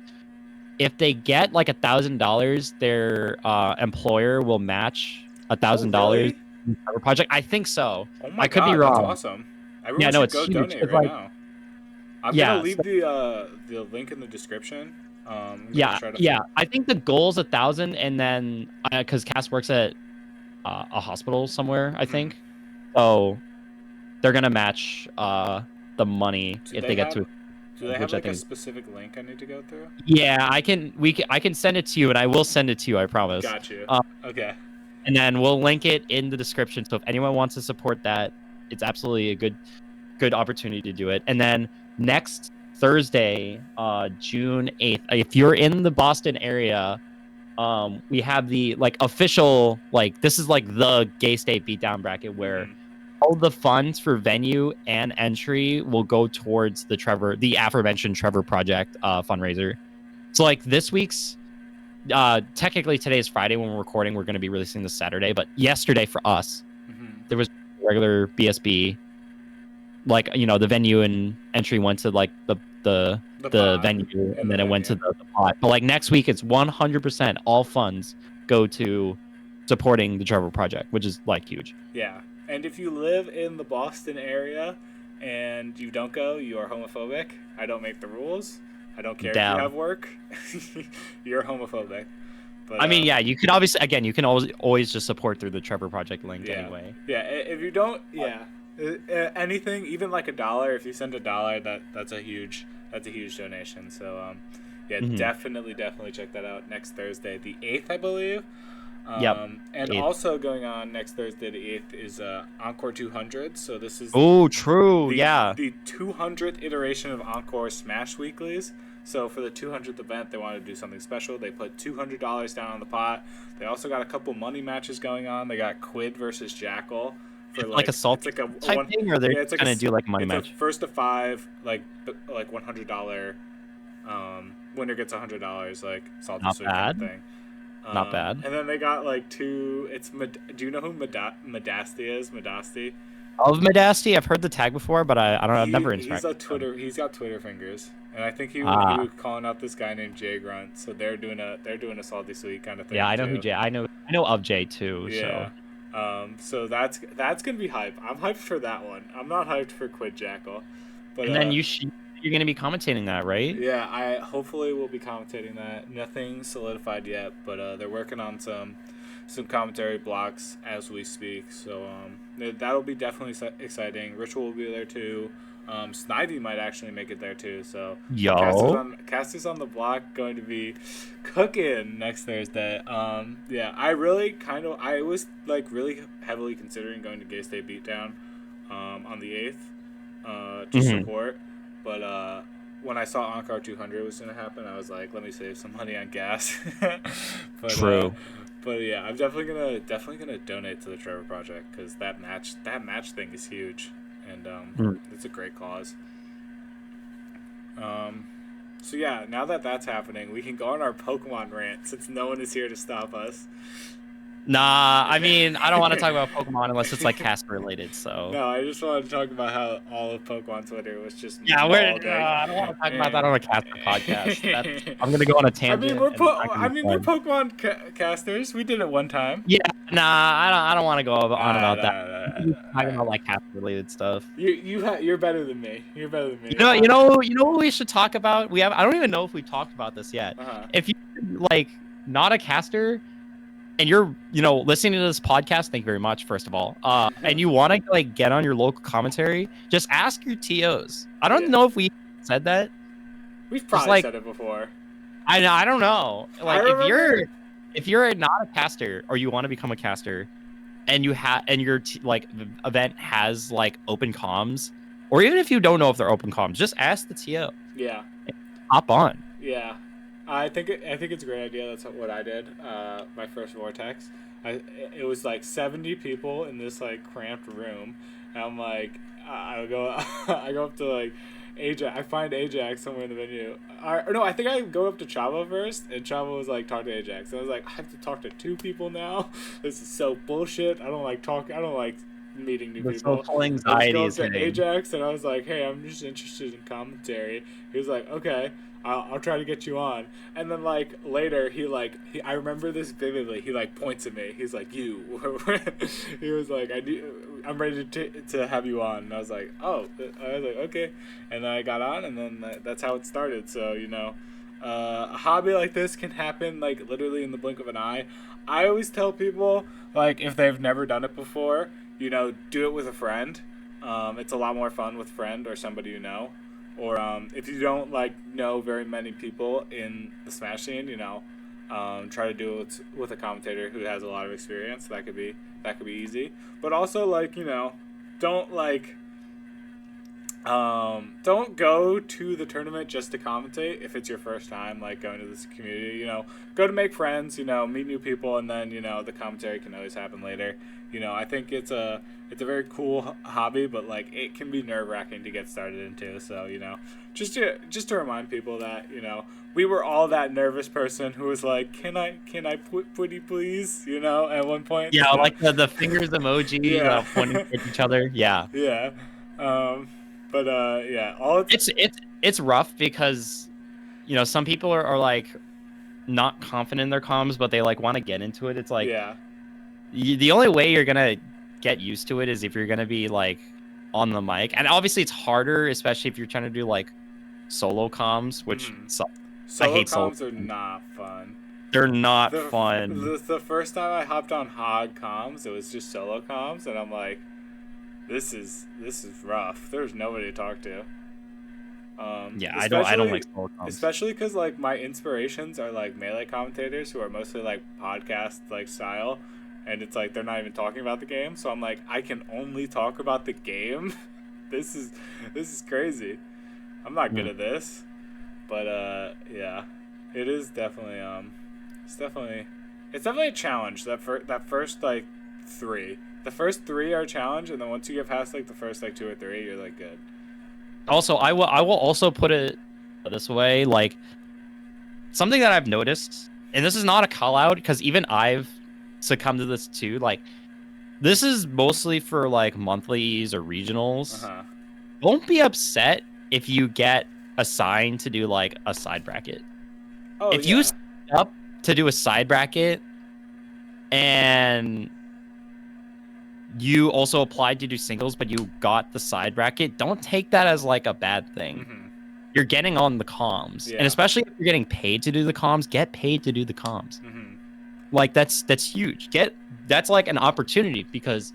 if they get like $1,000, their employer will match $1,000 really? in the Trevor Project. I think so. Oh my I could be God, wrong. That's awesome. Everyone Yeah, no, should it's go huge. donate It's right like- now. I'm Yeah, gonna leave the link in the description. I'm gonna Yeah, try to yeah. I think the goal's 1,000, and then because Cass works at a hospital somewhere, I think, so they're gonna match the money Do if they they get have to, do they have which I like a think. specific link I need to go through? Yeah, I can send it to you, and I will send it to you. I promise. Got you. Um, Okay. and then we'll link it in the description. So if anyone wants to support that, it's absolutely a good opportunity to do it. And then next Thursday, June 8th, if you're in the Boston area, we have the like official, like this is like the Gay State Beatdown bracket where Mhm. all the funds for venue and entry will go towards the aforementioned Trevor Project fundraiser. So like this week's technically today is Friday when we're recording. We're going to be releasing this Saturday, but yesterday for us Mhm. there was regular BSB, like the venue and entry went to like The the pod venue, in and the then it went to venue. the pot. But like next week, it's 100% all funds go to supporting the Trevor Project, which is like huge. Yeah. And if you live in the Boston area and you don't go, you are homophobic. I don't make the rules. I don't care if you Down. have work. You're homophobic. But I mean, yeah, you could obviously, again, you can always just support through the Trevor Project link yeah. anyway. Yeah, if you don't, yeah. Anything, even like $1, if you send $1, that's a huge donation. So yeah, Mhm. definitely check that out next Thursday, the 8th, I believe. Yep. And 8th. also going on next Thursday, the 8th, is Encore 200. So this is Oh, true. Yeah. the 200th iteration of Encore Smash Weeklies. So for the 200th event, they wanted to do something special. They put $200 down on the pot. They also got a couple money matches going on. They got Quid versus Jackal for Like a salt it's like type one, thing, or they're yeah, it's like gonna do like a money it's match. a first to five, like $100. Winner gets $100, like salty Not sweet kind of bad. thing. Not bad. And then they got like two. Do you know who Madasti is? Madasti. Of Medasti, I've heard the tag before, but I don't know. I've never interacted. He's a Twitter. He's got Twitter fingers, and I think he Ah. was calling out this guy named Jay Grunt. So they're doing a salty sweet kind of thing. Yeah, I know too. who Jay. I know of Jay too. Yeah. So that's gonna be hype. I'm hyped for that one. I'm not hyped for Quid Jackal, but And then you're gonna be commentating that, right? yeah, I hopefully will be commentating that. Nothing solidified yet, but they're working on some commentary blocks as we speak. So that'll be definitely exciting. Ritual will be there too. Snivy might actually make it there too. So Yo. Casters on the block going to be cooking next Thursday. Yeah, I was like really heavily considering going to Gay State Beatdown on the 8th to support. But when I saw Encore 200 was going to happen, I was like, let me save some money on gas. But, True. But yeah, I'm definitely gonna donate to the Trevor Project because that match thing is huge, and it's a great cause. So yeah, now that that's happening, we can go on our Pokemon rant since no one is here to stop us. Nah, I mean, I don't want to talk about Pokemon unless it's like cast related. So No, I just wanted to talk about how all of Pokemon Twitter was just yeah, balding. I don't want to talk about that on a caster podcast. I'm gonna go on a tangent. We're Pokemon casters. We did it one time. Yeah, nah, I don't want to go on about that. Nah. Talking about like cast related stuff. You're better than me. You're better than me. You know what we should talk about? I don't even know if we talked about this yet. If you like not a caster and you're listening to this podcast, thank you very much, first of all. And you want to like get on your local commentary, just ask your TOs. I don't know if we said that. We've probably said it before. I don't know. Like if you're not a caster or you want to become a caster, and your event has like open comms, or even if you don't know if they're open comms, just ask the TO. Yeah. Hop on. Yeah. I think it's a great idea. That's what I did. My first Vortex. It was like 70 people in this like cramped room, and I'm like, I go up to like Ajax. I find Ajax somewhere in the venue. I think I go up to Chavo first, and Chavo was like, talk to Ajax. And I was like, I have to talk to two people now. This is so bullshit. I don't like meeting new The people. social I just anxiety go up is to hitting. Ajax and I was like, hey, I'm just interested in commentary. He was like, okay, I'll try to get you on. And then like later I remember this vividly. He like points at me. He's like, you. He was like, I'm ready to have you on. And I was like, oh. I was like, okay. And then I got on, and then that's how it started. So a hobby like this can happen like literally in the blink of an eye. I always tell people, like, if they've never done it before, do it with a friend. It's a lot more fun with a friend or somebody you know. Or if you don't like know very many people in the Smash scene, try to do it with a commentator who has a lot of experience. That could be easy. But also don't don't go to the tournament just to commentate if it's your first time going to this community. Go to make friends, meet new people, and then the commentary can always happen later. I think it's a very cool hobby, but it can be nerve-wracking to get started into. So just to remind people that we were all that nervous person who was like, can I putty please, at one point. Yeah, So, like the fingers emoji, Yeah. pointing at each other. Yeah. Yeah. But yeah, It's rough because some people are like not confident in their comms, but they want to get into it. It's like yeah. the only way you're gonna get used to it is if you're gonna be on the mic, and obviously it's harder, especially if you're trying to do solo comms, which suck. I Solo hate solo comms are not fun. They're not fun. The first time I hopped on Hog comms, it was just solo comms, and I'm like, this is rough. There's nobody to talk to. Yeah, I don't like solo comms. Especially because my inspirations are Melee commentators who are mostly podcast style, and it's they're not even talking about the game. So I'm like, I can only talk about the game. This is crazy. I'm not good at this, but yeah, it is definitely it's definitely a challenge. That first 3. The first 3 are a challenge, and then once you get past the first 2 or 3, you're good. Also, I will also put it this way, something that I've noticed, and this is not a call out because even I've succumbed to this too. This is mostly for monthlies or regionals. Uh-huh. Don't be upset if you get assigned to do a side bracket. Oh, if you sign up to do a side bracket and you also applied to do singles, but you got the side bracket, don't take that as a bad thing. Mm-hmm. You're getting on the comms, and especially if you're getting paid to do the comms, get paid to do the comms. Mm-hmm. That's huge. That's an opportunity because,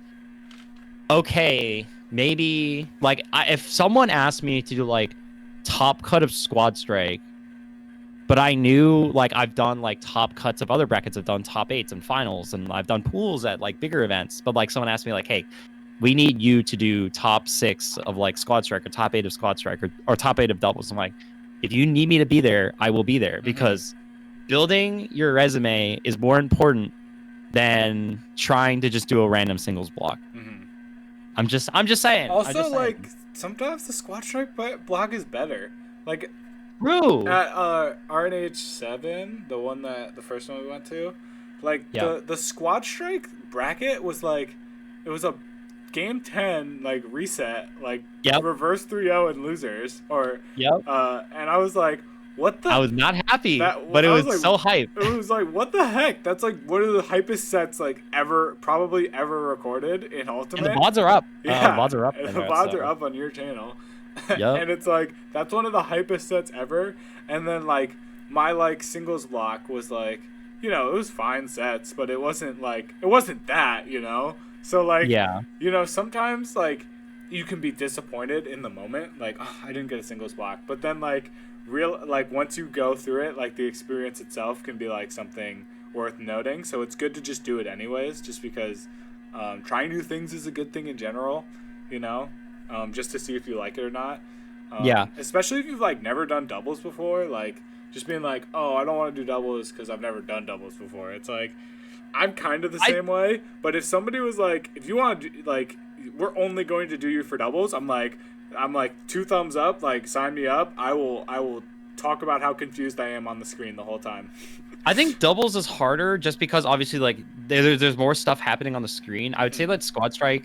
okay, maybe if someone asked me to do top cut of Squad Strike, but I knew I've done top cuts of other brackets, I've done top 8s and finals, and I've done pools at bigger events. But someone asked me hey, we need you to do top 6 of Squad Strike or top 8 of Squad Strike or top 8 of doubles. I'm like, if you need me to be there, I will be there because building your resume is more important than trying to just do a random singles block. I'm just saying. Also, sometimes the Squad Strike block is better. True. At RNH7, the first one we went to, the Squad Strike bracket was it was a game 10 reset, reverse 3-0 and losers and I was like, what the? I was not happy, but it was so hype. It was what the heck? That's one of the hypest sets probably ever recorded in Ultimate. And the VODs are up. Yeah, VODs are up. And the VODs are up on your channel. Yep. And it's that's one of the hypest sets ever. And then my singles block was it was fine sets, but it wasn't that, So sometimes you can be disappointed in the moment, oh, I didn't get a singles block, but then once you go through it, the experience itself can be something worth noting. So it's good to just do it anyways, just because trying new things is a good thing in general, just to see if you like it or not. Especially if you've like never done doubles before, like just being like, oh, I don't want to do doubles because I've never done doubles before. It's like I'm kind of the same way, but if somebody was like, if you want to do, like, we're only going to do you for doubles, I'm like 2 thumbs up, like sign me up. I will talk about how confused I am on the screen the whole time. I think doubles is harder just because obviously like there's more stuff happening on the screen. I would say that Squad Strike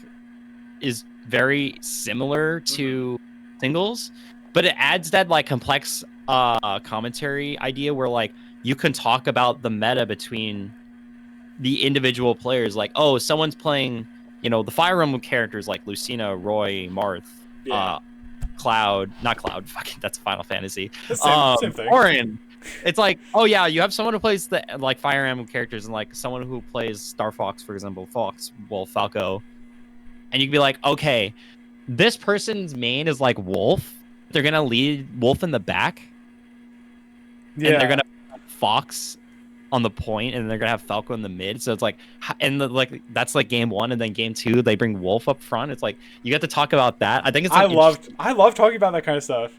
is very similar to singles, but it adds that like complex commentary idea where like you can talk about the meta between the individual players. Like, oh, someone's playing, the Fire Emblem characters like Lucina, Roy, Marth, Yeah. Cloud, not Cloud, fucking that's Final Fantasy. The same thing. Orin. It's like, oh yeah, you have someone who plays the like Fire Emblem characters and like someone who plays Star Fox, for example, Falco. And you can be like, okay, this person's main is like Wolf. They're gonna lead Wolf in the back. Yeah. And they're gonna have Fox on the point, and they're gonna have Falco in the mid. So it's like, and like that's like game 1, and then game 2 they bring Wolf up front. It's like you get to talk about that. I think it's like, I love talking about that kind of stuff.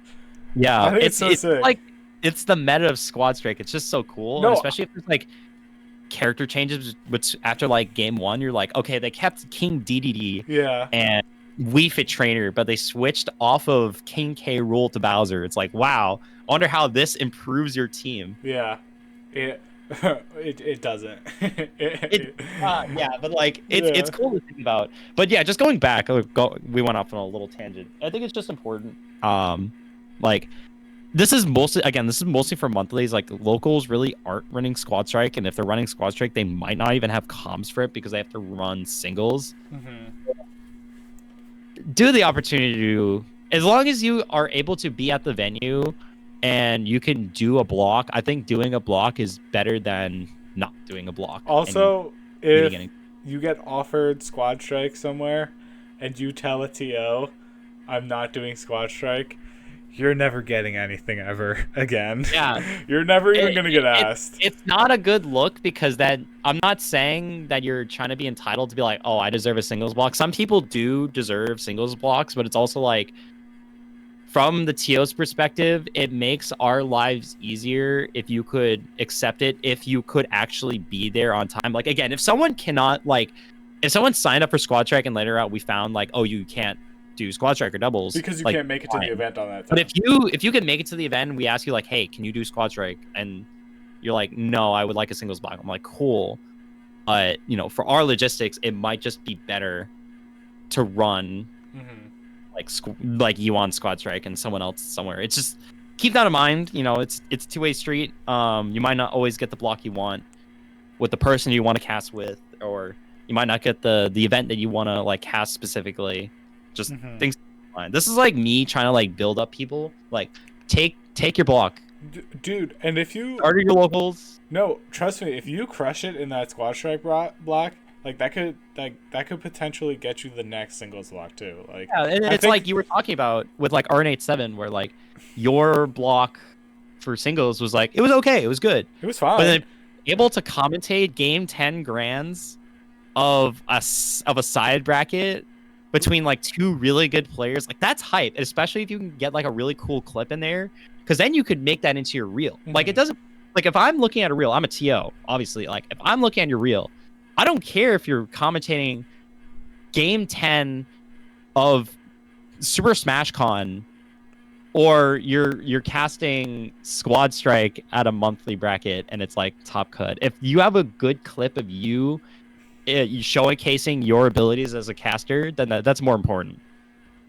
Yeah, I think it's so sick. Like it's the meta of Squad Strike. It's just so cool, No, and especially if there's like character changes, which after like game 1, you're like, okay, they kept King DDD Yeah. and Wii Fit Trainer, but they switched off of King K. Rool to Bowser. It's like, wow, I wonder how this improves your team. Yeah. It doesn't. Yeah, but like it's cool to think about. But yeah, just going back, we went off on a little tangent. I think it's just important. Like this is mostly for monthlies. Like locals really aren't running Squad Strike, and if they're running Squad Strike, they might not even have comms for it because they have to run singles. Do the opportunity to, as long as you are able to be at the venue and you can do a block, I think doing a block is better than not doing a block. Also, if you get offered Squad Strike somewhere and you tell a TO, I'm not doing Squad Strike, you're never getting anything ever again. Yeah. You're never even going to get asked. It's not a good look because I'm not saying that you're trying to be entitled to be like, oh, I deserve a singles block. Some people do deserve singles blocks, but it's also like, from the TO's perspective, it makes our lives easier if you could accept it, if you could actually be there on time. Like, again, if someone signed up for Squad Strike and later out we found like, oh, you can't do Squad Strike or doubles. Because you like, can't make it to the event on that time. But if you can make it to the event and we ask you like, hey, can you do Squad Strike? And you're like, no, I would like a singles block. I'm like, cool. But, for our logistics, it might just be better to run like you on Squad Strike and someone else somewhere. It's just keep that in mind. It's a two-way street. You might not always get the block you want with the person you want to cast with, or you might not get the event that you want to like cast specifically. Just things. This is like me trying to like build up people. Like take your block, dude. And if you started your locals, no, trust me, if you crush it in that Squad Strike block. Like that could potentially get you the next singles block too. Like yeah, and it's like you were talking about with like RN87, where like your block for singles was like it was okay, it was good, it was fine. But then able to commentate game 10 grands of a side bracket between like two really good players, like that's hype, especially if you can get like a really cool clip in there, because then you could make that into your reel. Like it doesn't like if I'm looking at a reel, I'm a TO, obviously. Like if I'm looking at your reel, I don't care if you're commentating game 10 of Super Smash Con or you're casting Squad Strike at a monthly bracket and it's like top cut. If you have a good clip of you showcasing your abilities as a caster, then that's more important.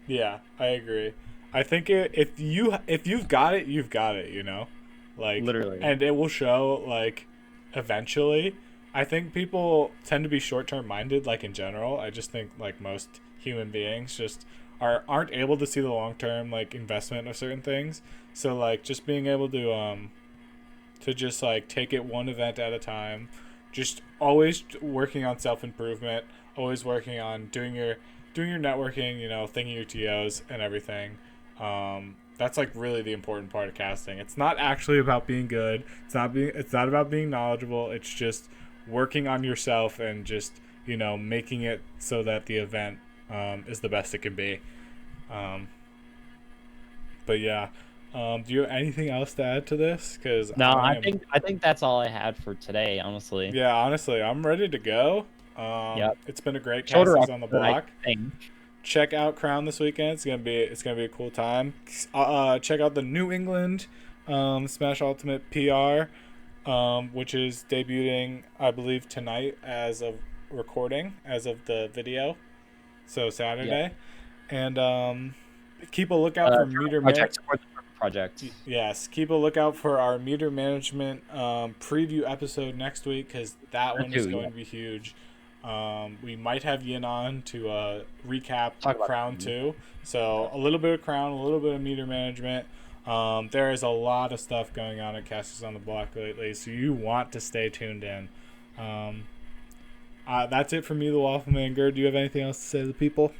Yeah, I agree. I think if you've got it, you've got it, Like literally. And it will show like eventually. I think people tend to be short-term minded, like in general. I just think like most human beings just aren't able to see the long-term like investment of certain things. So like just being able to just like take it one event at a time, just always working on self-improvement, always working on doing your networking, thinking your TOs and everything. That's like really the important part of casting. It's not actually about being good. It's not about being knowledgeable. It's just working on yourself and just making it so that the event is the best it can be. But yeah, do you have anything else to add to this? Because no, I think that's all I had for today, honestly. Yeah, honestly, I'm ready to go. Yep. It's been a great cast on the block. I Check out Crown this weekend. It's gonna be a cool time. Check out the New England Smash Ultimate PR. Which is debuting, I believe, tonight as of recording, as of the video. so Saturday, and keep a lookout for meter Project, support the project. Yes, keep a lookout for our meter management preview episode next week, because that one is going to be huge. We might have Yin on to recap Crown 2. So a little bit of Crown, a little bit of meter management. There is a lot of stuff going on at Casters on the Block lately, so you want to stay tuned in. That's it from me, the Waffle Man. Gerd, do you have anything else to say to the people?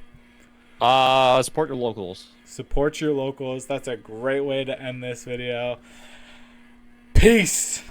Support your locals. Support your locals. That's a great way to end this video. Peace!